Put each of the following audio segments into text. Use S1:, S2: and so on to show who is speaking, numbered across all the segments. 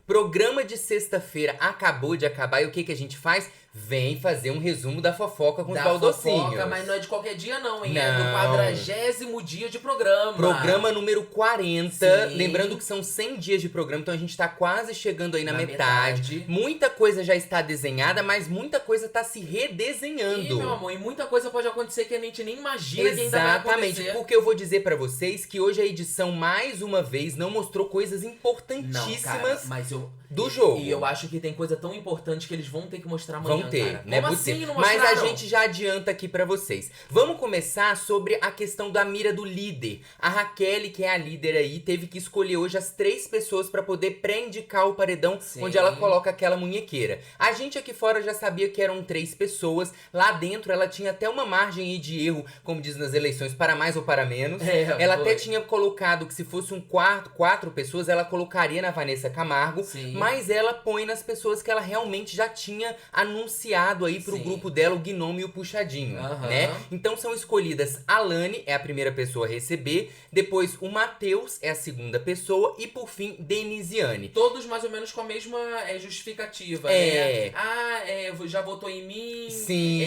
S1: Programa de sexta-feira acabou de acabar e o que que a gente faz? Vem fazer um resumo da fofoca com os baldocinhos.
S2: Fofoca, mas não é de qualquer dia não, hein?
S1: Não.
S2: É do 40º dia de programa.
S1: Programa número 40.
S2: Sim.
S1: Lembrando que são 100 dias de programa, então a gente tá quase chegando aí na metade.
S2: metade.
S1: Muita coisa já está desenhada, mas muita coisa tá se redesenhando.
S2: E, meu amor, e muita coisa pode acontecer que a gente nem imagina que ainda vai
S1: Exatamente,
S2: acontecer.
S1: porque eu vou dizer pra vocês que hoje a edição, mais uma vez, não mostrou coisas importantíssimas
S2: Não, cara, mas
S1: do jogo.
S2: E eu acho que tem coisa tão importante que eles vão ter que mostrar amanhã,
S1: Vão ter,
S2: cara.
S1: né?
S2: Como assim não mostraram?
S1: Mas a gente já adianta aqui pra vocês. Vamos começar sobre a questão da mira do líder. A Raquel, que é a líder aí, teve que escolher hoje as 3 pessoas pra poder pré-indicar o paredão,
S2: Sim.
S1: onde ela coloca aquela munhequeira. A gente aqui fora já sabia que eram 3 pessoas. Lá dentro ela tinha até uma margem aí de erro, como diz nas eleições, para mais ou para menos. Ela até tinha colocado que se fosse um quarto, 4 pessoas, ela colocaria na Vanessa Camargo.
S2: Sim.
S1: Mas ela põe nas pessoas que ela realmente já tinha anunciado aí pro
S2: Sim.
S1: grupo dela, o Gnome e o Puxadinho,
S2: Aham.
S1: né? Então são escolhidas a Lani, é a primeira pessoa a receber, depois o Matheus é a segunda pessoa e por fim, Denisiane.
S2: Todos mais ou menos com a mesma justificativa,
S1: É.
S2: né? Ah, já votou em mim.
S1: Sim.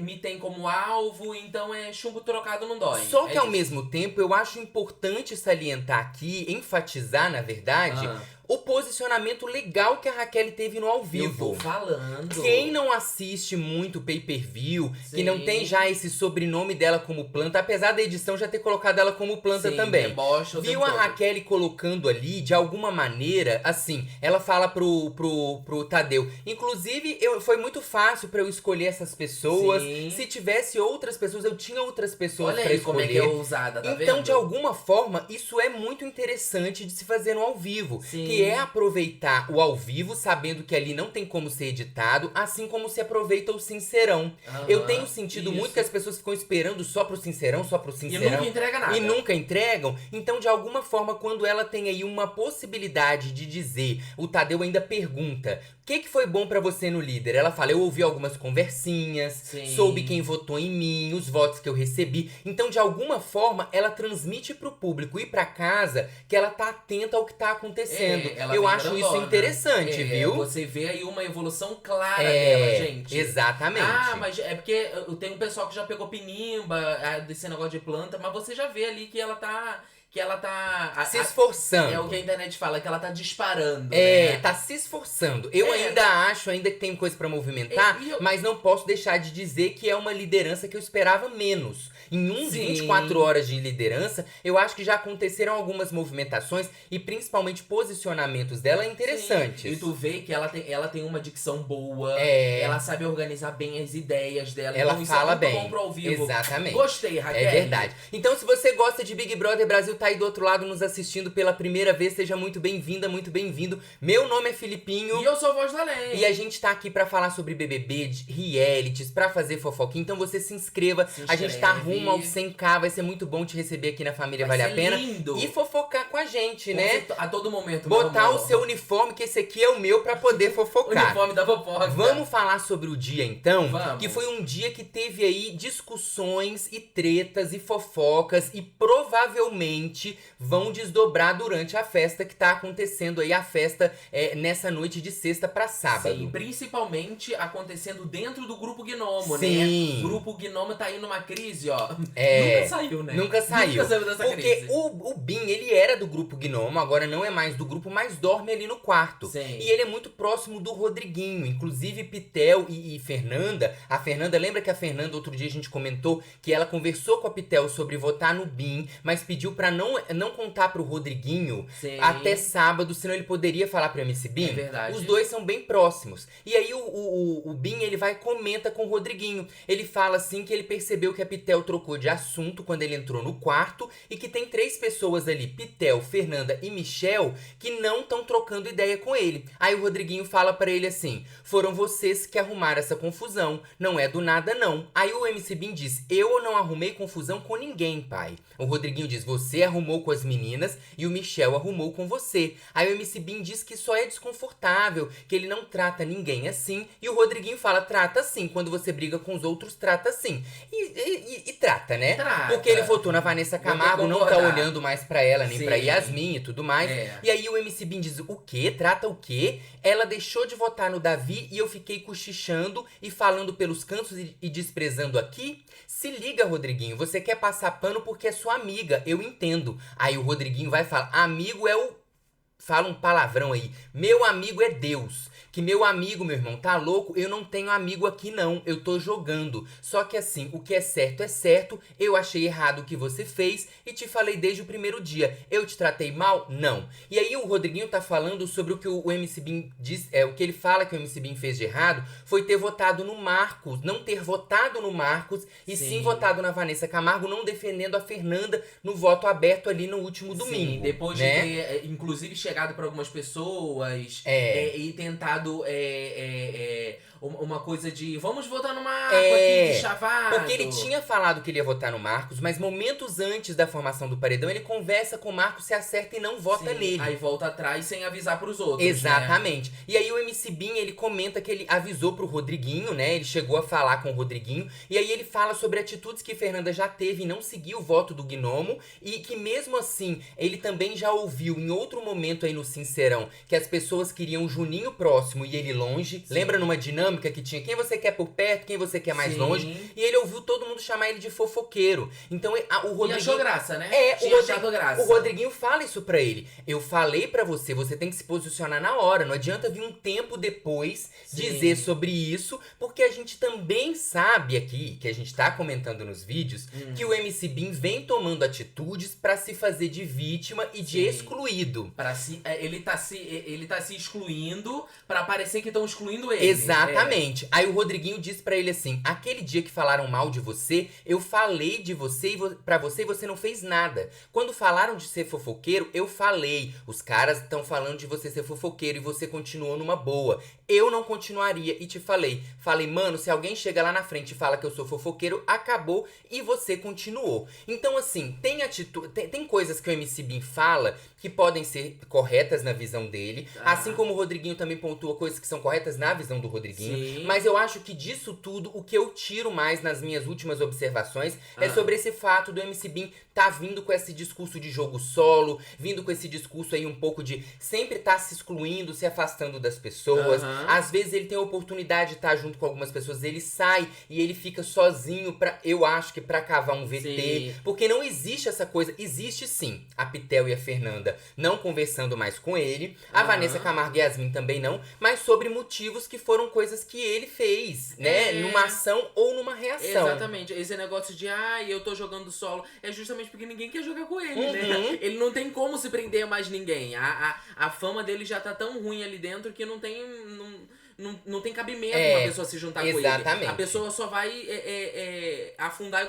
S2: Me tem como alvo, então chumbo trocado não dói.
S1: Só que ao
S2: isso.
S1: mesmo tempo, eu acho importante salientar aqui, enfatizar, na verdade, o posicionamento legal que a Raquel teve no ao vivo.
S2: Eu tô falando.
S1: Quem não assiste muito pay-per-view, que
S2: Sim.
S1: não tem já esse sobrenome dela como Planta, apesar da edição já ter colocado ela como Planta
S2: Sim,
S1: também.
S2: debocha o
S1: Viu
S2: tempo
S1: a
S2: todo.
S1: Raquel colocando ali, de alguma maneira, assim, ela fala pro Tadeu. Inclusive, foi muito fácil pra eu escolher essas pessoas.
S2: Sim.
S1: Se tivesse outras pessoas, eu tinha outras pessoas
S2: Olha
S1: pra
S2: aí
S1: escolher.
S2: como é que é ousada, tá
S1: Então,
S2: vendo?
S1: de alguma forma, isso é muito interessante de se fazer no ao vivo.
S2: Sim.
S1: Que é aproveitar o ao vivo, sabendo que ali não tem como ser editado, assim como se aproveita o Sincerão.
S2: Aham,
S1: Eu tenho sentido
S2: isso.
S1: muito que as pessoas ficam esperando só pro Sincerão, só pro
S2: E
S1: Sincerão.
S2: nunca entrega nada.
S1: E nunca entregam. Então, de alguma forma, quando ela tem aí uma possibilidade de dizer, o Tadeu ainda pergunta: o que foi bom pra você no líder? Ela fala: eu ouvi algumas conversinhas,
S2: Sim.
S1: soube quem votou em mim, os votos que eu recebi. Então, de alguma forma, ela transmite pro público e pra casa que ela tá atenta ao que tá acontecendo.
S2: Ela
S1: Eu
S2: vem
S1: acho isso
S2: grandona.
S1: interessante, viu?
S2: Você vê aí uma evolução clara dela, gente.
S1: Exatamente.
S2: Ah, mas é porque tem um pessoal que já pegou pinimba desse negócio de planta, mas você já vê ali que ela tá.
S1: Se esforçando.
S2: É o que a internet fala, que ela tá disparando.
S1: É,
S2: né?
S1: tá se esforçando. Eu ainda acho ainda que tem coisa pra movimentar, mas não posso deixar de dizer que é uma liderança que eu esperava menos. Em uns
S2: Sim.
S1: 24 horas de liderança, eu acho que já aconteceram algumas movimentações e principalmente posicionamentos dela interessantes.
S2: Sim. E tu vê que ela tem uma dicção boa,
S1: É.
S2: ela sabe organizar bem as ideias dela.
S1: Ela
S2: então
S1: fala
S2: isso é muito
S1: bem.
S2: bom pro ao vivo.
S1: Exatamente.
S2: Gostei, Raquel.
S1: É verdade. Então, se você gosta de Big Brother Brasil, tá aí do outro lado nos assistindo pela primeira vez, seja muito bem-vinda, muito bem-vindo. Meu nome é Filipinho.
S2: E eu sou a Voz da Lei.
S1: E a gente tá aqui pra falar sobre BBB, de realities, pra fazer fofoquinha. Então você se inscreva. A gente tá rumo aos 100k. Vai ser muito bom te receber aqui na Família Vale a Pena.
S2: Lindo.
S1: E fofocar com a gente, né?
S2: A todo momento. meu
S1: Botar
S2: amor.
S1: o seu uniforme, que esse aqui é o meu, pra poder fofocar.
S2: Uniforme da fofoca.
S1: Vamos falar sobre o dia então?
S2: Vamos.
S1: Que foi um dia que teve aí discussões e tretas e fofocas e provavelmente vão desdobrar durante a festa que tá acontecendo aí, a festa nessa noite de sexta pra sábado.
S2: Sim, principalmente acontecendo dentro do Grupo Gnomo,
S1: Sim.
S2: né? O Grupo Gnomo tá aí numa crise, ó.
S1: É.
S2: Nunca saiu, né?
S1: Nunca saiu.
S2: Nunca saiu dessa
S1: Porque
S2: crise.
S1: o Bin, ele era do grupo Gnomo, agora não é mais do grupo, mas dorme ali no quarto.
S2: Sim.
S1: E ele é muito próximo do Rodriguinho. Inclusive, Pitel e Fernanda. A Fernanda, lembra que a Fernanda, outro dia a gente comentou que ela conversou com a Pitel sobre votar no Bin, mas pediu pra não contar pro Rodriguinho
S2: Sim.
S1: até sábado, senão ele poderia falar pro MC Bin.
S2: É verdade.
S1: Os dois são bem próximos. E aí o Bin, ele vai e comenta com o Rodriguinho. Ele fala assim que ele percebeu que a Pitel trocou de assunto quando ele entrou no quarto e que tem 3 pessoas ali, Pitel, Fernanda e Michel, que não estão trocando ideia com ele. Aí o Rodriguinho fala pra ele assim: foram vocês que arrumaram essa confusão, não é do nada não. Aí o MC Bin diz: eu não arrumei confusão com ninguém, pai. O Rodriguinho diz: você arrumou com as meninas e o Michel arrumou com você. Aí o MC Bin diz que só é desconfortável, que ele não trata ninguém assim. E o Rodriguinho fala, trata assim. Quando você briga com os outros, trata assim. E trata, né?
S2: Trata.
S1: Porque ele votou na Vanessa Camargo, não tá olhando mais pra ela, nem pra
S2: Sim.
S1: Yasmin e tudo mais. E aí o MC Bin diz, o quê? Trata o quê? Ela deixou de votar no Davi e eu fiquei cochichando e falando pelos cantos e desprezando aqui? Se liga, Rodriguinho, você quer passar pano porque é sua amiga, eu entendo. Aí o Rodriguinho vai falar, amigo é o... Fala um palavrão aí. Meu amigo é Deus. Que meu amigo, meu irmão, tá louco? Eu não tenho amigo aqui não, eu tô jogando. Só que assim, o que é certo, eu achei errado o que você fez e te falei desde o primeiro dia. Eu te tratei mal? Não. E aí o Rodriguinho tá falando sobre o que o MC Bin diz, o que ele fala que o MC Bin fez de errado foi ter votado no Marcos, não ter votado no Marcos e sim votado na Vanessa Camargo, não defendendo a Fernanda no voto aberto ali no último domingo.
S2: Sim, depois de ter, inclusive, chegado pra algumas pessoas e tentado uma coisa de vamos votar no Marcos aqui, de chavado.
S1: Porque ele tinha falado que ele ia votar no Marcos, mas momentos antes da formação do paredão, ele conversa com o Marcos, se acerta e não vota nele.
S2: Aí volta atrás sem avisar pros outros.
S1: Exatamente. Né? E aí o MC Bin, ele comenta que ele avisou pro Rodriguinho, né? Ele chegou a falar com o Rodriguinho. E aí ele fala sobre atitudes que Fernanda já teve e não seguiu o voto do Gnomo. E que mesmo assim, ele também já ouviu em outro momento aí no Sincerão, que as pessoas queriam o Juninho próximo e ele longe. Sim. Lembra numa dinâmica que tinha quem você quer por perto, quem você quer mais longe? E ele ouviu todo mundo chamar ele de fofoqueiro. Então o Rodriguinho...
S2: E achou graça, né?
S1: O Rodriguinho fala isso pra ele. Eu falei pra você, você tem que se posicionar na hora. Não adianta vir um tempo depois dizer sobre isso, porque a gente também sabe aqui, que a gente tá comentando nos vídeos, que o MC Bin vem tomando atitudes pra se fazer de vítima e de excluído.
S2: Ele tá se excluindo pra parecer que estão excluindo ele.
S1: Exatamente. Aí o Rodriguinho disse pra ele assim, aquele dia que falaram mal de você, eu falei de você pra você e você não fez nada. Quando falaram de ser fofoqueiro, eu falei. Os caras estão falando de você ser fofoqueiro e você continuou numa boa. Eu não continuaria e te falei. Falei, mano, se alguém chega lá na frente e fala que eu sou fofoqueiro, acabou e você continuou. Então, assim, tem coisas que o MC Bin fala que podem ser corretas na visão dele. Assim como o Rodriguinho também pontua coisas que são corretas na visão do Rodriguinho. Sim. Mas eu acho que disso tudo, o que eu tiro mais nas minhas últimas observações é sobre esse fato do MC Bin tá vindo com esse discurso de jogo solo, vindo com esse discurso aí um pouco de sempre tá se excluindo, se afastando das pessoas. Às vezes ele tem a oportunidade de estar junto com algumas pessoas, ele sai e ele fica sozinho eu acho que pra cavar um VT. Sim. Porque não existe essa coisa. Existe sim a Pitel e a Fernanda não conversando mais com ele. A Vanessa Camargo e a Yasmin também não. Mas sobre motivos que foram coisas que ele fez, né? Numa ação ou numa reação.
S2: Exatamente. Esse negócio de, eu tô jogando solo, é justamente porque ninguém quer jogar com ele, né? Ele não tem como se prender a mais ninguém. A fama dele já tá tão ruim ali dentro que não tem tem cabimento uma pessoa se juntar com ele.
S1: Exatamente.
S2: A pessoa só vai afundar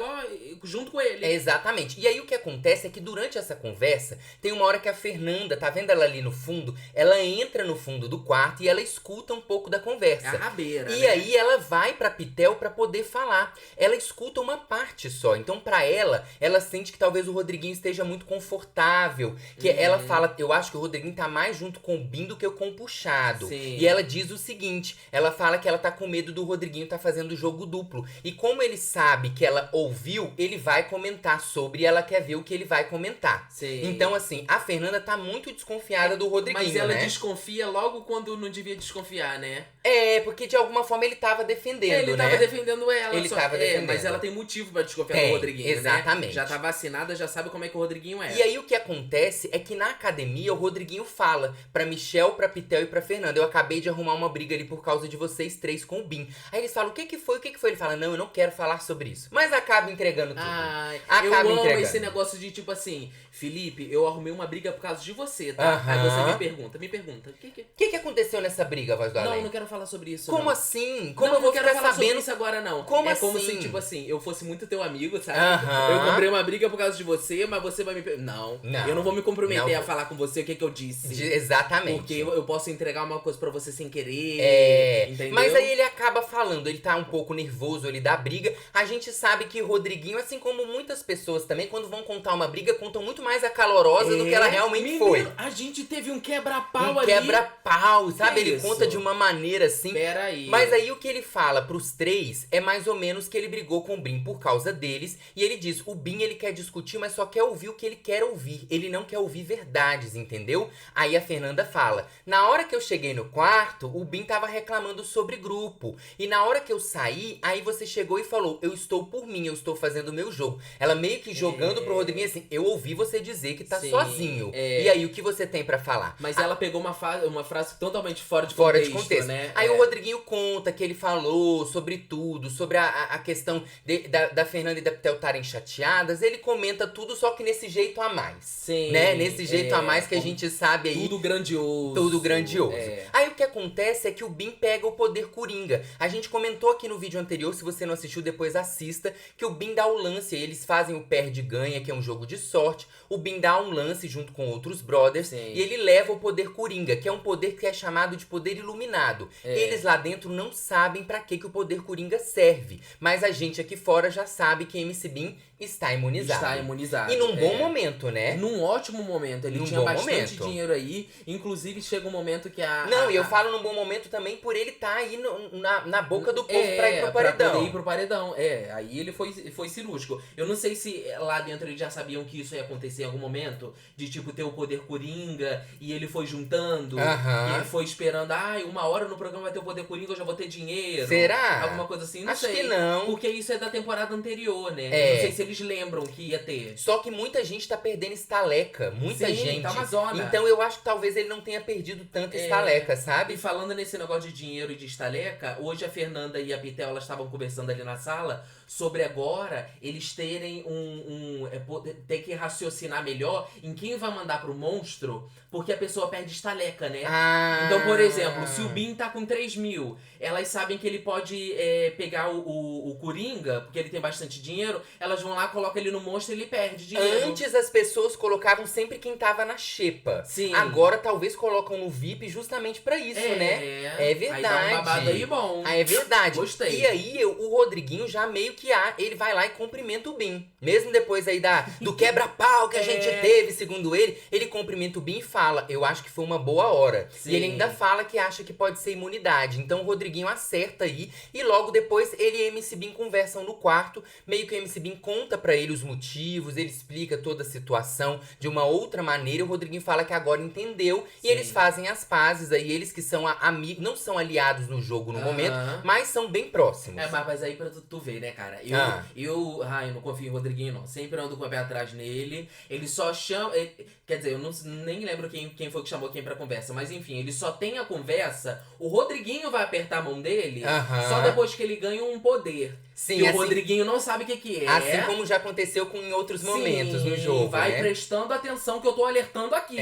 S2: junto com ele.
S1: Exatamente. E aí o que acontece é que durante essa conversa, tem uma hora que a Fernanda, tá vendo ela ali no fundo? Ela entra no fundo do quarto e ela escuta um pouco da conversa.
S2: É a rabeira,
S1: E aí ela vai pra Pitel pra poder falar. Ela escuta uma parte só. Então pra ela sente que talvez o Rodriguinho esteja muito confortável. Que ela fala, eu acho que o Rodriguinho tá mais junto com o Bin do que com o Puxado.
S2: Sim.
S1: E ela diz o seguinte, ela fala que ela tá com medo do Rodriguinho tá fazendo jogo duplo. E como ele sabe que ela ouviu, ele vai comentar sobre e ela quer ver o que ele vai comentar.
S2: Sim.
S1: Então, assim, a Fernanda tá muito desconfiada do Rodriguinho,
S2: mas ela
S1: né?
S2: desconfia logo quando não devia desconfiar, né?
S1: Porque de alguma forma ele tava defendendo,
S2: ele tava defendendo ela.
S1: Ele tava defendendo.
S2: Mas ela tem motivo pra desconfiar do Rodriguinho,
S1: exatamente.
S2: Né? Já tá vacinada, já sabe como é que o Rodriguinho é.
S1: E aí o que acontece é que na academia o Rodriguinho fala pra Michel, pra Pitel e pra Fernanda, eu acabei de arrumar uma briga ali por causa de vocês três com o Bin. Aí eles falam, o que que foi? Ele fala, não, eu não quero falar sobre isso. Mas acaba entregando tudo.
S2: Eu amo esse negócio de tipo assim, Felipe, eu arrumei uma briga por causa de você, tá? Aí você me pergunta, o
S1: que aconteceu nessa briga, Voz do Além?
S2: Não, não quero falar sobre isso.
S1: Como
S2: não.
S1: assim? Como eu vou
S2: quero
S1: ficar
S2: falar
S1: sabendo
S2: sobre isso agora, não.
S1: Como
S2: é
S1: assim?
S2: como se, tipo assim, eu fosse muito teu amigo, sabe? Eu comprei uma briga por causa de você, mas você vai me... Não, eu não vou me comprometer a falar com você o que eu disse.
S1: Exatamente.
S2: Porque eu posso entregar uma coisa pra você sem querer. entendeu?
S1: Mas aí ele acaba falando, ele tá um pouco nervoso ali da briga. A gente sabe que Rodriguinho, assim como muitas pessoas também, quando vão contar uma briga, contam muito mais acalorosa do que ela realmente
S2: menino,
S1: foi.
S2: A gente teve um quebra-pau ali.
S1: Quebra-pau, sabe? Ele
S2: isso?
S1: conta de uma maneira assim.
S2: Pera aí.
S1: Mas aí o que ele fala pros três é mais ou menos que ele brigou com o Bin por causa deles. E ele diz, o Bin ele quer discutir, mas só quer ouvir o que ele quer ouvir. Ele não quer ouvir verdades, entendeu? Aí a Fernanda fala, na hora que eu cheguei no quarto, o Bin tava reclamando sobre grupo. E na hora que eu saí, aí você chegou e falou, eu estou por mim, eu estou fazendo o meu jogo. Ela meio que jogando pro Rodriguinho assim, eu ouvi você dizer que tá sozinho. E aí o que você tem pra falar?
S2: Mas ela pegou uma frase totalmente fora de contexto, né?
S1: Aí o Rodriguinho conta que ele falou sobre tudo, sobre a questão da Fernanda e da Pitel estarem chateadas. Ele comenta tudo, só que nesse jeito a mais.
S2: Sim.
S1: Né? Nesse jeito a mais que a gente sabe aí.
S2: Tudo grandioso.
S1: Tudo grandioso. Aí o que acontece é que o Bin pega o poder coringa. A gente comentou aqui no vídeo anterior, se você não assistiu, depois assista, que o Bin dá o lance. Eles fazem o perde-ganha, que é um jogo de sorte. O Bin dá um lance junto com outros brothers.
S2: Sim.
S1: E ele leva o poder coringa, que é um poder que é chamado de poder iluminado. Eles lá dentro não sabem pra que o poder coringa serve. Mas a gente aqui fora já sabe que MC Bin está imunizado.
S2: Está imunizado.
S1: E num bom momento, né?
S2: Num ótimo momento. Ele tinha bastante dinheiro aí. Inclusive, chega um momento que
S1: e eu falo num bom momento também por ele estar aí na boca do povo pra ir pro paredão.
S2: Pra poder ir pro paredão. Aí ele foi cirúrgico. Eu não sei se lá dentro eles já sabiam que isso ia acontecer em algum momento. De tipo, ter o poder coringa. E ele foi juntando. E ele foi esperando. Uma hora no programa vai ter o poder coringa, eu já vou ter dinheiro.
S1: Será?
S2: Alguma coisa assim, não
S1: Acho
S2: sei.
S1: que não.
S2: Porque isso é da temporada anterior, né? Eu não sei se eles lembram que ia ter.
S1: Só que muita gente tá perdendo estaleca. Muita gente.
S2: Tá uma zona.
S1: Então eu acho que talvez ele não tenha perdido tanta estaleca, sabe?
S2: E falando nesse negócio de dinheiro e de estaleca, hoje a Fernanda e a Pitel, elas estavam conversando ali na sala sobre agora eles terem ter que raciocinar melhor em quem vai mandar pro monstro, porque a pessoa perde estaleca, né? Então, por exemplo, se o Bin tá com 3 mil, elas sabem que ele pode pegar o Coringa, porque ele tem bastante dinheiro, elas vão lá, colocam ele no monstro e ele perde dinheiro.
S1: Antes as pessoas colocavam sempre quem tava na xepa.
S2: Sim.
S1: Agora talvez colocam no VIP justamente pra isso, né? É verdade.
S2: Aí dá um babado aí bom.
S1: É verdade.
S2: Gostei.
S1: E aí o Rodriguinho já meio que ele vai lá e cumprimenta o Bin. Mesmo depois aí do quebra-pau que a gente teve, segundo ele cumprimenta o Bin e fala, eu acho que foi uma boa hora.
S2: Sim.
S1: E ele ainda fala que acha que pode ser imunidade. Então o Rodriguinho acerta aí e logo depois ele e MC Bin conversam no quarto, meio que o MC Bin conta pra ele os motivos, ele explica toda a situação de uma outra maneira e o Rodriguinho fala que agora entendeu. E eles fazem as pazes aí, eles que são amigos, não são aliados no jogo no momento, mas são bem próximos.
S2: Mas aí pra tu ver, né, cara? Eu não confio em Rodriguinho, não. Sempre ando com o pé atrás nele. Ele só chama... Quer dizer, eu nem lembro quem foi que chamou quem pra conversa. Mas enfim, ele só tem a conversa. O Rodriguinho vai apertar a mão dele só depois que ele ganha um poder.
S1: Sim,
S2: e o Rodriguinho não sabe o que é.
S1: Assim como já aconteceu em outros momentos no jogo,
S2: vai
S1: né?
S2: prestando atenção que eu tô alertando aqui.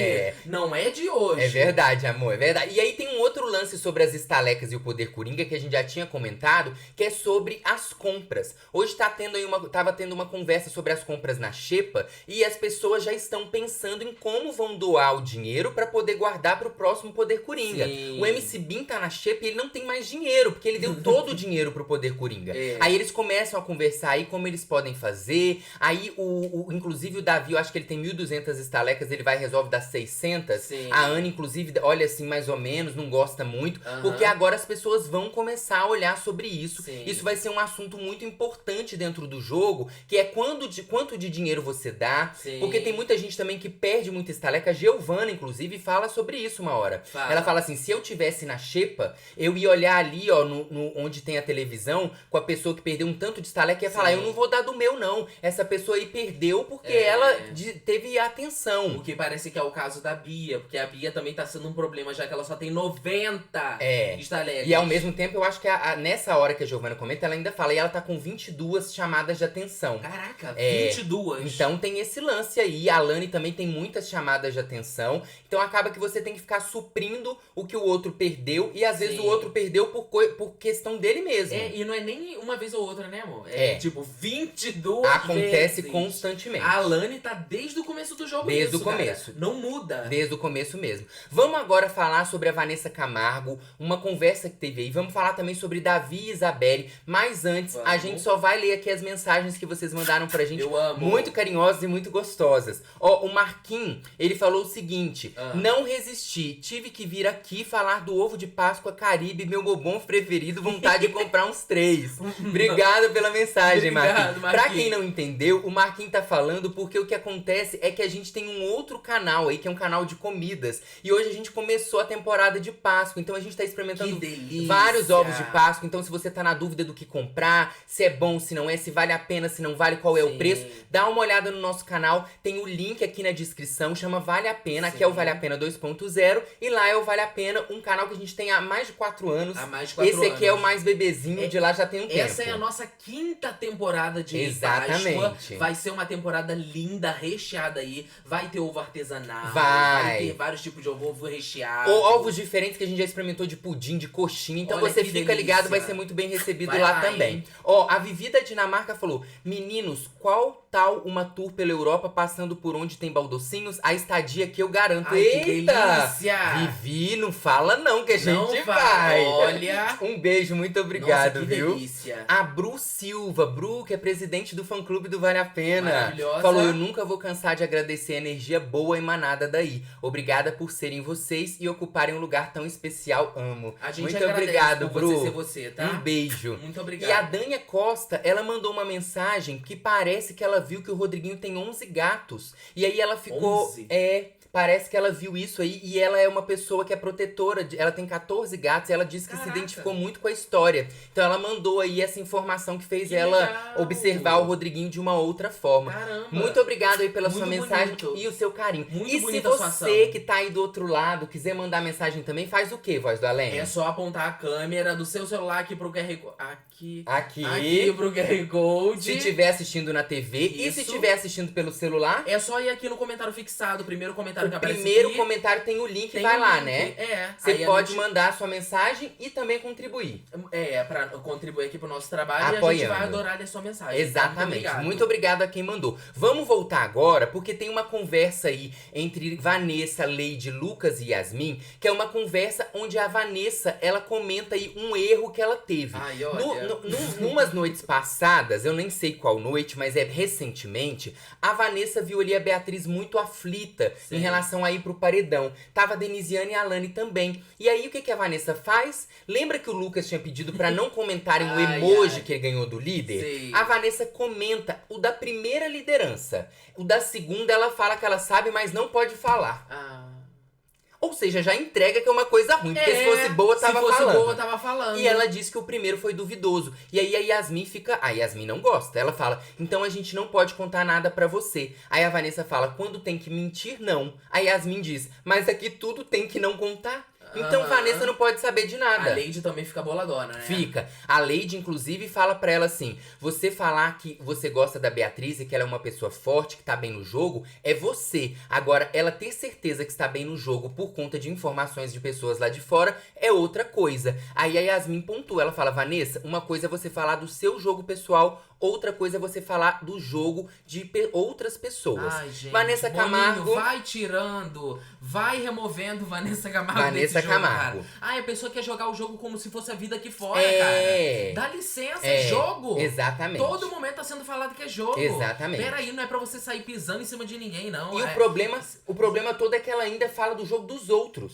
S2: Não é de hoje.
S1: É verdade, amor, é verdade. E aí tem um outro lance sobre as estalecas e o poder coringa que a gente já tinha comentado, que é sobre as compras. Hoje tava tendo uma conversa sobre as compras na xepa e as pessoas já estão pensando em como vão doar o dinheiro pra poder guardar pro próximo poder coringa.
S2: Sim.
S1: O MC Bin tá na xepa e ele não tem mais dinheiro, porque ele deu todo o dinheiro pro poder coringa. Aí eles começam a conversar aí como eles podem fazer. Aí, inclusive, o Davi, eu acho que ele tem 1.200 estalecas, ele vai e resolve dar 600.
S2: Sim.
S1: A Ana, inclusive, olha assim, mais ou menos, não gosta muito. Porque agora as pessoas vão começar a olhar sobre isso.
S2: Sim.
S1: Isso vai ser um assunto muito importante dentro do jogo, que é quanto de dinheiro você dá.
S2: Sim.
S1: Porque tem muita gente também que perde muita estaleca. A Giovana, inclusive, fala sobre isso uma hora. Ela fala assim, se eu tivesse na xepa, eu ia olhar ali, ó, onde tem a televisão, com a pessoa que perdeu um tanto de estaleca e ia falar, eu não vou dar do meu, não. Essa pessoa aí perdeu porque ela teve atenção.
S2: O que parece que é o caso da Bia, porque a Bia também tá sendo um problema, já que ela só tem 90 estalecas.
S1: E ao mesmo tempo, eu acho que nessa hora que a Giovana comenta, ela ainda fala, e ela tá com 22 chamadas de atenção.
S2: Caraca, 22?
S1: Então tem esse lance aí. A Lani também tem muitas chamadas de atenção. Então acaba que você tem que ficar suprindo o que o outro perdeu. E às vezes o outro perdeu por questão dele mesmo.
S2: E não é nem uma vez ou ou outra, né, amor?
S1: É.
S2: Tipo, 22
S1: Acontece
S2: vezes.
S1: constantemente.
S2: A Alane tá desde o começo do jogo
S1: Desde
S2: isso,
S1: o começo.
S2: Cara. Não muda.
S1: Desde o começo mesmo. Vamos agora falar sobre a Vanessa Camargo, uma conversa que teve aí. Vamos falar também sobre Davi e Isabelle. Mas antes, a
S2: Vamos.
S1: gente só vai ler aqui as mensagens que vocês mandaram pra gente.
S2: Eu amo.
S1: Muito carinhosas e muito gostosas. Ó, o Marquinhos, ele falou o seguinte.
S2: Ah.
S1: Não resisti, tive que vir aqui falar do ovo de Páscoa Caribe, meu bobão preferido, vontade de comprar uns 3. Obrigado pela mensagem,
S2: Obrigado,
S1: Marquinhos. Pra quem não entendeu, o Marquinhos tá falando porque o que acontece é que a gente tem um outro canal aí, que é um canal de comidas. E hoje a gente começou a temporada de Páscoa, então a gente tá experimentando
S2: Que delícia.
S1: vários ovos de Páscoa. Então se você tá na dúvida do que comprar, se é bom, se não é, se vale a pena, se não vale, qual é o
S2: Sim.
S1: preço, dá uma olhada no nosso canal. Tem o link aqui na descrição, chama Vale a Pena. Aqui é o
S2: Sim.
S1: Vale a Pena 2.0 e lá é o Vale a Pena, um canal que a gente tem há mais de 4 anos.
S2: Há mais de 4
S1: Esse aqui é o
S2: anos.
S1: mais bebezinho, de lá já tem um tempo.
S2: Essa é a nossa 5ª temporada de
S1: Exatamente.
S2: Páscoa. Vai ser uma temporada linda, recheada aí. Vai ter ovo artesanal.
S1: Vai.
S2: ter vários tipos de ovo recheado.
S1: Ou ovos diferentes que a gente já experimentou de pudim, de coxinha. Então
S2: Olha
S1: você
S2: que
S1: fica
S2: delícia.
S1: ligado, vai ser muito bem recebido
S2: Vai
S1: lá
S2: lá,
S1: também.
S2: hein?
S1: Ó, a Vivi da Dinamarca falou: meninos, qual tal uma tour pela Europa passando por onde tem baldocinhos? A estadia que eu garanto.
S2: Ai, que
S1: Eita!
S2: delícia!
S1: Vivi, não fala não que a gente
S2: Não
S1: vai.
S2: Olha.
S1: Um beijo, muito obrigado,
S2: Nossa, que
S1: viu?
S2: delícia.
S1: A Bru Silva, Bru, que é presidente do fã-clube do Vale a Pena.
S2: Maravilhosa.
S1: Falou: eu nunca vou cansar de agradecer a energia boa emanada daí. Obrigada por serem vocês e ocuparem um lugar tão especial. Amo.
S2: A gente
S1: Muito
S2: agradece
S1: obrigado,
S2: por
S1: Bru.
S2: você ser você, tá?
S1: Um beijo.
S2: Muito
S1: E a
S2: obrigado.
S1: Dânia Costa, ela mandou uma mensagem que parece que ela viu que o Rodriguinho tem 11 gatos. E aí ela ficou...
S2: 11?
S1: Parece que ela viu isso aí e ela é uma pessoa que é protetora. Ela tem 14 gatos e ela disse que se
S2: Caraca.
S1: identificou muito com a história. Então ela mandou aí essa informação que fez
S2: Que
S1: ela
S2: legal.
S1: observar o Rodriguinho de uma outra forma.
S2: Caramba.
S1: Muito obrigado aí pela
S2: Muito
S1: sua mensagem
S2: bonito.
S1: e o seu carinho.
S2: Muito
S1: E se
S2: bonita a sua
S1: você
S2: ação.
S1: que tá aí do outro lado quiser mandar mensagem também, faz o quê, Voz do Além?
S2: É só apontar a câmera do seu celular aqui pro QR Code.
S1: Aqui.
S2: Pro QR Code.
S1: Se estiver assistindo na TV e se
S2: Isso.
S1: estiver assistindo pelo celular,
S2: É só ir aqui no comentário fixado, o primeiro comentário que
S1: o
S2: aparece
S1: primeiro
S2: aqui.
S1: comentário tem o link,
S2: Tem
S1: vai
S2: um
S1: lá,
S2: link.
S1: né?
S2: É.
S1: Você
S2: aí a
S1: pode
S2: gente-
S1: mandar a sua mensagem e também contribuir.
S2: pra contribuir aqui pro nosso trabalho e a gente
S1: Apoiando.
S2: vai adorar ler sua mensagem. tá?
S1: Exatamente.
S2: Muito
S1: Muito obrigado a quem mandou. Vamos voltar agora, porque tem uma conversa aí entre Vanessa, Leide, Lucas e Yasmin, que é uma conversa onde a Vanessa, ela comenta aí um erro que ela teve.
S2: Ai, olha.
S1: Numas noites passadas, eu nem sei qual noite, mas é recentemente, a Vanessa viu ali a Beatriz muito aflita
S2: Sim.
S1: em relação a ir pro paredão. Tava a Denisiane e a Alane também. E aí, o que que a Vanessa faz? Lembra que o Lucas tinha pedido pra não comentarem o
S2: Ai,
S1: emoji
S2: ai.
S1: que ele ganhou do líder?
S2: Sim.
S1: A Vanessa comenta o da primeira liderança. O da segunda, ela fala que ela sabe, mas não pode falar.
S2: Ah.
S1: Ou seja, já entrega que é uma coisa ruim. Porque se fosse boa, tava
S2: se fosse
S1: falando.
S2: boa, tava falando.
S1: E ela disse que o primeiro foi duvidoso. E aí a Yasmin fica... A Yasmin não gosta. Ela fala, então a gente não pode contar nada pra você. Aí a Vanessa fala, quando tem que mentir, não. A Yasmin diz, mas aqui tudo tem que não contar. Então
S2: Aham.
S1: Vanessa não pode saber de nada.
S2: A Lady também fica boladona, né?
S1: Fica. A Lady, inclusive, fala pra ela assim: você falar que você gosta da Beatriz e que ela é uma pessoa forte, que tá bem no jogo, é você. Agora, ela ter certeza que está bem no jogo por conta de informações de pessoas lá de fora é outra coisa. Aí a Yasmin pontua, ela fala, Vanessa, uma coisa é você falar do seu jogo pessoal, outra coisa é você falar do jogo de outras pessoas.
S2: Ai, gente.
S1: Vanessa
S2: Boninho,
S1: Camargo.
S2: vai tirando, vai removendo Vanessa Camargo
S1: Vanessa
S2: desse jogo,
S1: Camargo.
S2: cara. Ai, a pessoa quer jogar o jogo como se fosse a vida aqui fora,
S1: É.
S2: cara. Dá licença,
S1: É,
S2: é jogo.
S1: exatamente.
S2: Todo momento tá sendo falado que é jogo.
S1: Exatamente.
S2: Peraí, não é pra você sair pisando em cima de ninguém, não.
S1: E
S2: é...
S1: o problema todo é que ela ainda fala do jogo dos outros.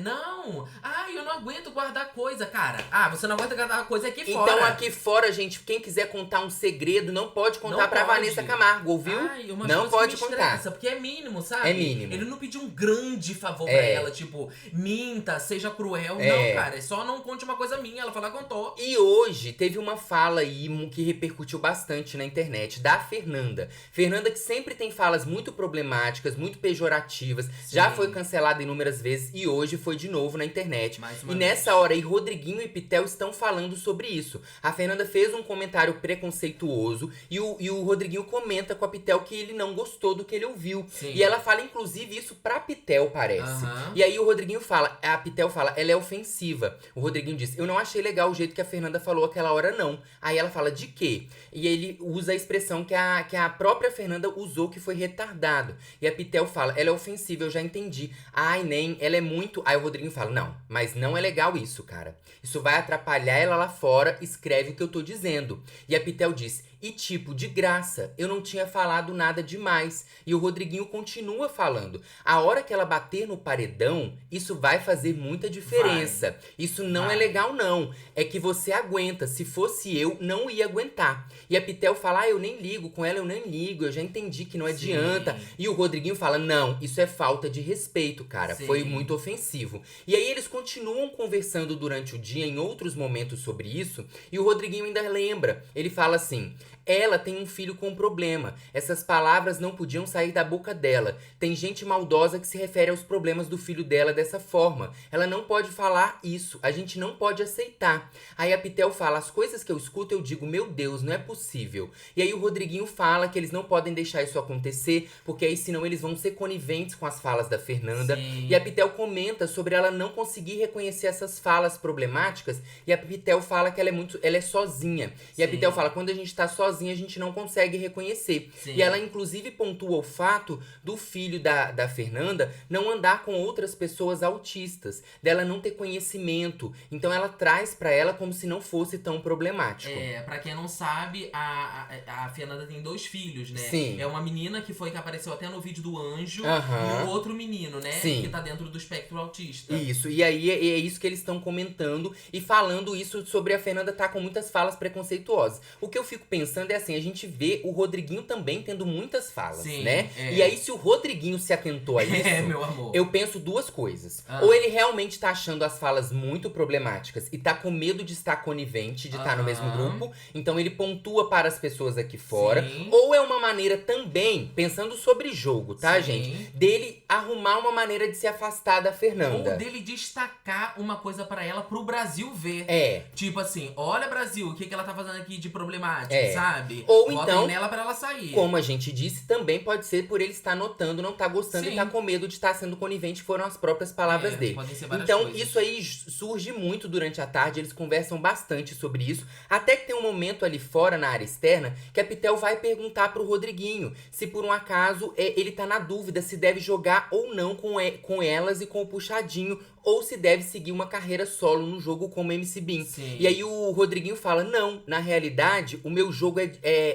S2: Não. Ai, eu não aguento guardar coisa, cara. Ah, você não aguenta guardar coisa aqui
S1: Então
S2: fora.
S1: aqui fora, gente, quem quiser contar um segredo, não pode contar
S2: Não
S1: pra
S2: pode.
S1: Vanessa Camargo, ouviu?
S2: Ai, umas
S1: Não
S2: coisas
S1: pode
S2: que me
S1: contar.
S2: estressa, porque é mínimo, sabe?
S1: É mínimo.
S2: Ele não pediu um grande favor
S1: É.
S2: pra ela, tipo, minta, seja cruel.
S1: É.
S2: Não, cara, é só não conte uma coisa minha. Ela fala, contou.
S1: E hoje teve uma fala aí que repercutiu bastante na internet, da Fernanda. Fernanda que sempre tem falas muito problemáticas, muito pejorativas, já foi cancelada inúmeras vezes e hoje foi de novo na internet.
S2: Mais uma
S1: E
S2: vez.
S1: nessa hora aí, Rodriguinho e Pitel estão falando sobre isso. A Fernanda fez um comentário preconceituoso e o Rodriguinho comenta com a Pitel que ele não gostou do que ele ouviu.
S2: Sim.
S1: E ela fala, inclusive, isso pra Pitel, parece.
S2: Aham.
S1: E aí o Rodriguinho fala, a Pitel fala, ela é ofensiva. O Rodriguinho diz, eu não achei legal o jeito que a Fernanda falou aquela hora, não. Aí ela fala, de quê? E ele usa a expressão que a própria Fernanda usou, que foi retardado. E a Pitel fala, ela é ofensiva, eu já entendi. Ai, nem, ela é muito... Aí o Rodriguinho fala, não, mas não é legal isso, cara. Isso vai atrapalhar ela lá fora, escreve o que eu tô dizendo. E a Pitel diz, e tipo, de graça, eu não tinha falado nada demais. E o Rodriguinho continua falando. A hora que ela bater no paredão, isso vai fazer muita diferença. Isso não é legal, não. É que você aguenta. Se fosse eu, não ia aguentar. E a Pitel fala, ah, eu nem ligo. Com ela eu nem ligo. Eu já entendi que não adianta. E o Rodriguinho fala, não, isso é falta de respeito, cara.
S2: Sim.
S1: Foi muito ofensivo. E aí eles continuam conversando durante o dia, em outros momentos sobre isso. E o Rodriguinho ainda lembra. Ele fala assim... Ela tem um filho com problema. Essas palavras não podiam sair da boca dela. Tem gente maldosa que se refere aos problemas do filho dela dessa forma. Ela não pode falar isso. A gente não pode aceitar. Aí a Pitel fala, as coisas que eu escuto eu digo, meu Deus, não é possível. E aí o Rodriguinho fala que eles não podem deixar isso acontecer, porque aí senão eles vão ser coniventes com as falas da Fernanda.
S2: Sim.
S1: E a Pitel comenta sobre ela não conseguir reconhecer essas falas problemáticas. E a Pitel fala que ela é sozinha. E a
S2: Sim.
S1: Pitel fala, quando a gente tá sozinha, a gente não consegue reconhecer.
S2: Sim.
S1: E ela, inclusive, pontua o fato do filho da Fernanda não andar com outras pessoas autistas, dela não ter conhecimento. Então ela traz pra ela como se não fosse tão problemático.
S2: Pra quem não sabe, a Fernanda tem 2 filhos, né?
S1: Sim.
S2: É uma menina que apareceu até no vídeo do Anjo,
S1: Aham.
S2: e o outro menino, né?
S1: Sim.
S2: Que tá dentro do espectro autista.
S1: Isso, e aí é isso que eles estão comentando e falando isso sobre a Fernanda tá com muitas falas preconceituosas. O que eu fico pensando é assim, a gente vê o Rodriguinho também tendo muitas falas,
S2: Sim,
S1: né?
S2: é.
S1: E aí se o Rodriguinho se atentou a isso,
S2: Meu amor.
S1: eu penso duas coisas.
S2: Ah.
S1: Ou ele realmente tá achando as falas muito problemáticas e tá com medo de estar conivente, de estar no mesmo
S2: Aham.
S1: grupo, então ele pontua para as pessoas aqui fora.
S2: Sim.
S1: Ou é uma maneira também, pensando sobre jogo, tá,
S2: Sim.
S1: gente? Dele arrumar uma maneira de se afastar da Fernanda.
S2: Ou dele destacar uma coisa pra ela pro Brasil ver.
S1: É.
S2: Tipo assim, olha Brasil, o que ela tá fazendo aqui de problemático,
S1: É.
S2: sabe?
S1: Ou
S2: Votem
S1: então,
S2: nela pra ela sair.
S1: como a gente disse, também pode ser por ele estar notando, não tá gostando
S2: Sim.
S1: e tá com medo de estar sendo conivente, foram as próprias palavras dele.
S2: Podem ser várias
S1: Então,
S2: coisas.
S1: isso aí surge muito durante a tarde, eles conversam bastante sobre isso, até que tem um momento ali fora, na área externa, que a Pitel vai perguntar pro Rodriguinho se por um acaso ele tá na dúvida se deve jogar ou não com elas e com o Puxadinho, ou se deve seguir uma carreira solo no jogo como MC Bin.
S2: Sim.
S1: E aí o Rodriguinho fala, não, na realidade, o meu jogo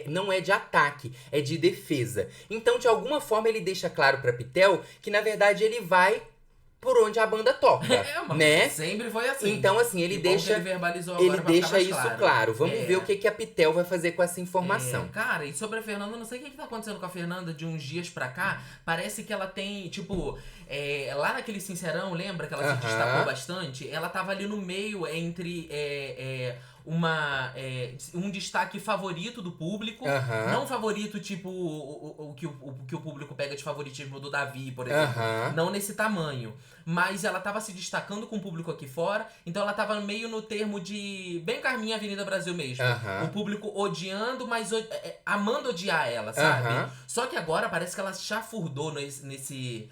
S1: não é de ataque, é de defesa. Então, de alguma forma, ele deixa claro pra Pitel que, na verdade, ele vai por onde a banda toca,
S2: Mas
S1: né?
S2: sempre foi assim.
S1: Então, assim, ele
S2: Que bom
S1: deixa...
S2: que ele verbalizou agora
S1: Ele
S2: pra ficar
S1: deixa
S2: mais
S1: isso claro. Vamos ver o que a Pitel vai fazer com essa informação.
S2: Cara, e sobre a Fernanda, eu não sei o que tá acontecendo com a Fernanda de uns dias pra cá. Parece que ela tem, tipo, lá naquele Sincerão, lembra que ela se
S1: Aham.
S2: destacou bastante? Ela tava ali no meio entre um destaque favorito do público.
S1: Aham.
S2: Não favorito, tipo, o que o público pega de favoritismo do Davi, por exemplo.
S1: Aham.
S2: Não nesse tamanho. Mas ela tava se destacando com o público aqui fora. Então ela tava meio no termo de... Bem Carminha Avenida Brasil mesmo.
S1: Aham.
S2: O público odiando, mas amando odiar ela, sabe?
S1: Aham.
S2: Só que agora parece que ela chafurdou em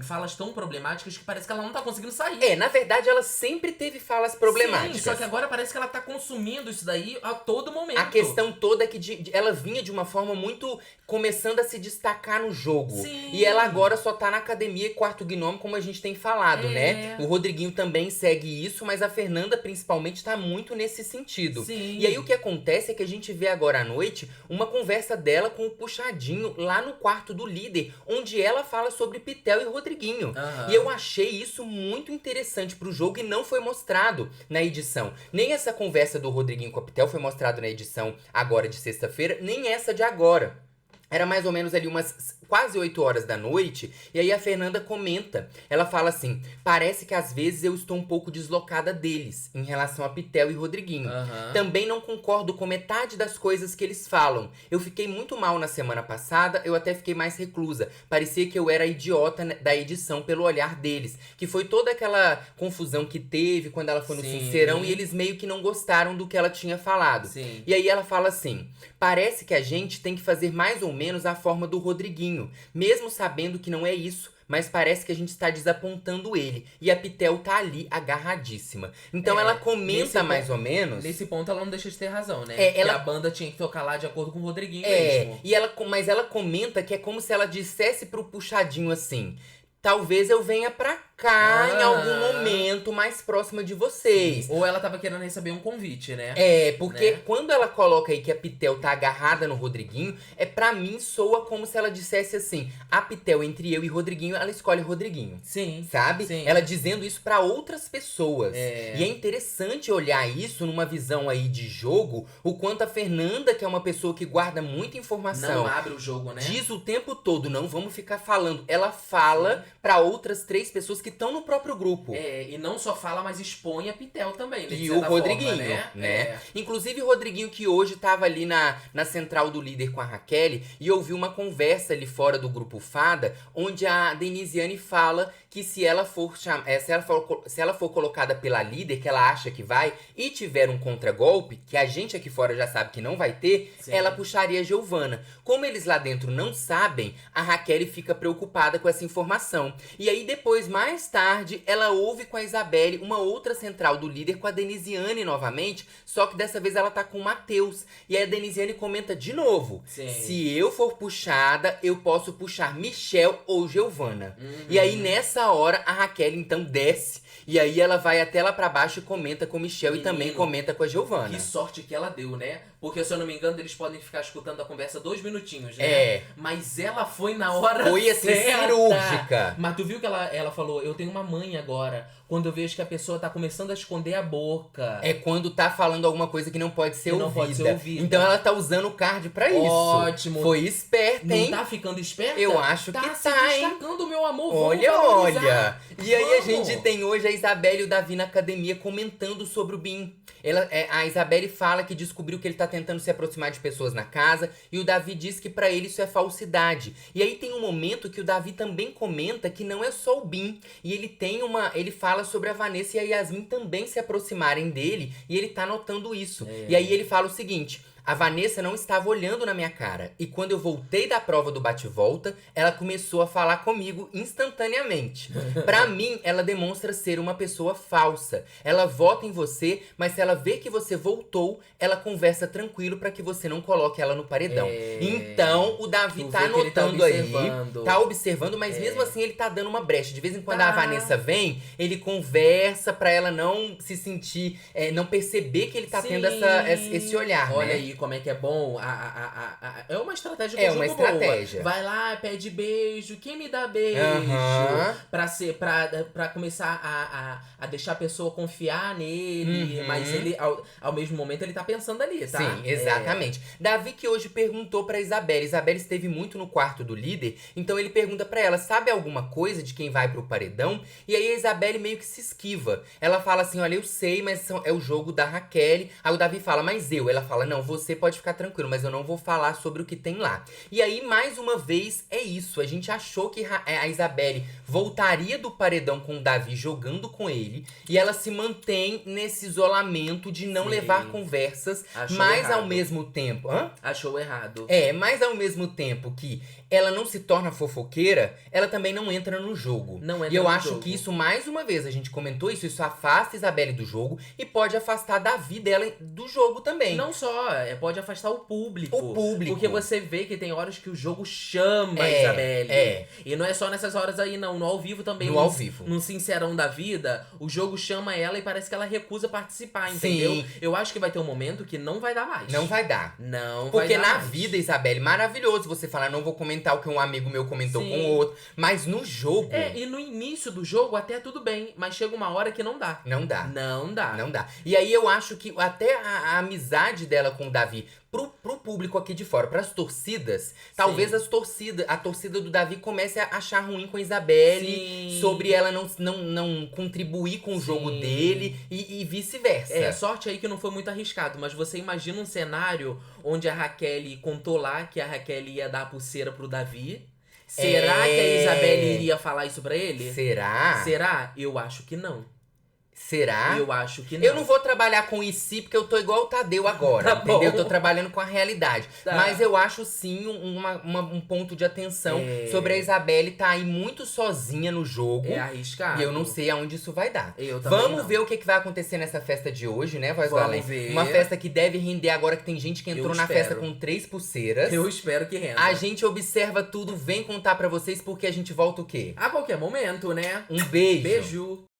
S2: falas tão problemáticas que parece que ela não tá conseguindo sair.
S1: Na verdade, ela sempre teve falas problemáticas.
S2: Sim, só que agora parece que ela tá consumindo isso daí a todo momento.
S1: A questão toda é que ela vinha de uma forma muito começando a se destacar no jogo.
S2: Sim.
S1: E ela agora só tá na academia e quarto gnome, como a gente tem falado, né? O Rodriguinho também segue isso, mas a Fernanda principalmente tá muito nesse sentido.
S2: Sim.
S1: E aí o que acontece é que a gente vê agora à noite uma conversa dela com o Puxadinho lá no quarto do líder, onde ela fala sobre Pitel e Rodriguinho.
S2: Aham.
S1: E eu achei isso muito interessante pro jogo e não foi mostrado na edição. Nem essa conversa do Rodriguinho com a Pitel foi mostrado na edição agora de sexta-feira, nem essa de agora. Era mais ou menos ali umas quase 8 horas da noite. E aí a Fernanda comenta. Ela fala assim: parece que às vezes eu estou um pouco deslocada deles, em relação a Pitel e Rodriguinho. Também não concordo com metade das coisas que eles falam. Eu fiquei muito mal na semana passada, eu até fiquei mais reclusa. Parecia que eu era idiota da edição pelo olhar deles. Que foi toda aquela confusão que teve quando ela foi no Sincerão e eles meio que não gostaram do que ela tinha falado.
S2: Sim.
S1: E aí ela fala assim: parece que a gente tem que fazer mais ou menos a forma do Rodriguinho, mesmo sabendo que não é isso. Mas parece que a gente está desapontando ele. E a Pitel tá ali, agarradíssima. Então ela comenta mais ou menos.
S2: Nesse ponto ela não deixa de ter razão, né?
S1: Que
S2: a banda tinha que tocar lá de acordo com o Rodriguinho mesmo.
S1: Mas ela comenta que é como se ela dissesse pro Puxadinho assim: talvez eu venha pra cá em algum momento mais próxima de vocês.
S2: Ou ela tava querendo receber um convite, né?
S1: Porque quando ela coloca aí que a Pitel tá agarrada no Rodriguinho, pra mim soa como se ela dissesse assim: a Pitel, entre eu e Rodriguinho, ela escolhe Rodriguinho.
S2: Sim.
S1: Sabe?
S2: Sim.
S1: Ela dizendo isso pra outras pessoas. E é interessante olhar isso numa visão aí de jogo, o quanto a Fernanda, que é uma pessoa que guarda muita informação,
S2: não abre o jogo, né?
S1: diz o tempo todo: não vamos ficar falando. Ela fala pra outras 3 pessoas que estão no próprio grupo.
S2: E não só fala, mas expõe a Pitel também, né?
S1: E o Rodriguinho,
S2: forma,
S1: né? Inclusive o Rodriguinho, que hoje tava ali na central do líder com a Raquel, e ouviu uma conversa ali fora do grupo Fada, onde a Denisiane fala que se ela for colocada pela líder, que ela acha que vai, e tiver um contragolpe, que a gente aqui fora já sabe que não vai ter, ela puxaria a Giovana. Como eles lá dentro não sabem, a Raquel fica preocupada com essa informação. E aí depois, mais tarde, ela ouve com a Isabelle uma outra central do líder com a Denisiane novamente, só que dessa vez ela tá com o Matheus. E aí a Denisiane comenta de novo: se eu for puxada, eu posso puxar Michel ou Giovana. E aí nessa hora a Raquel então desce. E aí ela vai até lá pra baixo e comenta com o Michel. Menino, e também comenta com a Giovana.
S2: Que sorte que ela deu, né? Porque, se eu não me engano, eles podem ficar escutando a conversa 2 minutinhos, né? Mas ela foi na hora
S1: foi assim,
S2: certa.
S1: Cirúrgica.
S2: Mas tu viu que ela falou: eu tenho uma mãe agora. Quando eu vejo que a pessoa tá começando a esconder a boca.
S1: É quando tá falando alguma coisa que não pode ser,
S2: não pode ser ouvida.
S1: Então ela tá usando o card pra isso.
S2: Ótimo.
S1: Foi esperta, hein?
S2: Não tá ficando esperta?
S1: Eu acho que
S2: se destacando, meu amor.
S1: Olha. E aí a gente tem hoje a Isabelle e o Davi na academia comentando sobre o Bin. A Isabelle fala que descobriu que ele tá tentando se aproximar de pessoas na casa, e o Davi diz que pra ele isso é falsidade. E aí tem um momento que o Davi também comenta que não é só o Bin. E ele fala sobre a Vanessa e a Yasmin também se aproximarem dele, e ele tá notando isso. E aí ele fala o seguinte: a Vanessa não estava olhando na minha cara. E quando eu voltei da prova do bate-volta, ela começou a falar comigo instantaneamente. Pra mim, ela demonstra ser uma pessoa falsa. Ela vota em você, mas se ela vê que você voltou, ela conversa tranquilo pra que você não coloque ela no paredão. Então, o Davi tá anotando aí. Tá observando, mas mesmo assim ele tá dando uma brecha. De vez em quando a Vanessa vem, ele conversa pra ela não se sentir, não perceber que ele tá tendo esse olhar,
S2: Olha
S1: né?
S2: aí como é que é bom. É uma estratégia que
S1: é uma estratégia.
S2: Boa. Vai lá, pede beijo. Quem me dá beijo? Pra começar a deixar a pessoa confiar nele. Mas ele, ao mesmo momento, ele tá pensando ali, tá?
S1: Sim, exatamente. Davi que hoje perguntou pra Isabelle. Isabelle esteve muito no quarto do líder, então ele pergunta pra ela: sabe alguma coisa de quem vai pro paredão? E aí a Isabelle meio que se esquiva. Ela fala assim: olha, eu sei, mas é o jogo da Raquel. Aí o Davi fala: mas eu? Ela fala: não, você pode ficar tranquilo, mas eu não vou falar sobre o que tem lá. E aí, mais uma vez, é isso. A gente achou que a Isabelle voltaria do paredão com o Davi jogando com ele, e ela se mantém nesse isolamento de não levar conversas, mas ao mesmo tempo...
S2: Achou errado.
S1: Mas ao mesmo tempo que ela não se torna fofoqueira, ela também não entra no jogo. E eu acho que isso, mais uma vez, a gente comentou isso afasta Isabelle do jogo e pode afastar Davi dela do jogo também.
S2: Não só, pode afastar o público.
S1: O público.
S2: Porque você vê que tem horas que o jogo chama a Isabelle. E não é só nessas horas aí, não. No ao vivo também.
S1: No ao vivo.
S2: No Sincerão da vida, o jogo chama ela e parece que ela recusa participar, entendeu?
S1: Sim.
S2: Eu acho que vai ter um momento que não vai dar mais.
S1: Não vai dar.
S2: Não
S1: Porque
S2: vai dar
S1: na
S2: mais.
S1: vida, Isabelle, maravilhoso você falar: não vou comentar o que um amigo meu comentou com o outro. Mas no jogo...
S2: E no início do jogo até tudo bem, mas chega uma hora que não dá.
S1: Não dá.
S2: Não dá.
S1: Não dá. E aí eu acho que até a amizade dela com o Davi. Pro público aqui de fora, pras torcidas, talvez a torcida do Davi comece a achar ruim com a Isabelle, sobre ela não contribuir com o jogo dele e vice-versa.
S2: Sorte aí que não foi muito arriscado, mas você imagina um cenário onde a Raquel contou lá que a Raquel ia dar a pulseira pro Davi. Será que a Isabelle iria falar isso pra ele?
S1: Será?
S2: Será? Eu acho que não.
S1: Será?
S2: Eu acho que não.
S1: Eu não vou trabalhar com isso porque eu tô igual o Tadeu agora, entendeu? Eu tô trabalhando com a realidade. Mas eu acho sim um ponto de atenção sobre a Isabelle tá aí muito sozinha no jogo.
S2: É arriscado.
S1: E eu não sei aonde isso vai dar.
S2: Eu também
S1: Vamos
S2: não.
S1: ver o que vai acontecer nessa festa de hoje, né, Voz do Além?
S2: ver.
S1: Uma festa que deve render agora, que tem gente que entrou na festa com 3 pulseiras.
S2: Eu espero que renda.
S1: A gente observa tudo, vem contar pra vocês porque a gente volta o quê?
S2: A qualquer momento, né?
S1: Um beijo.
S2: Beijo.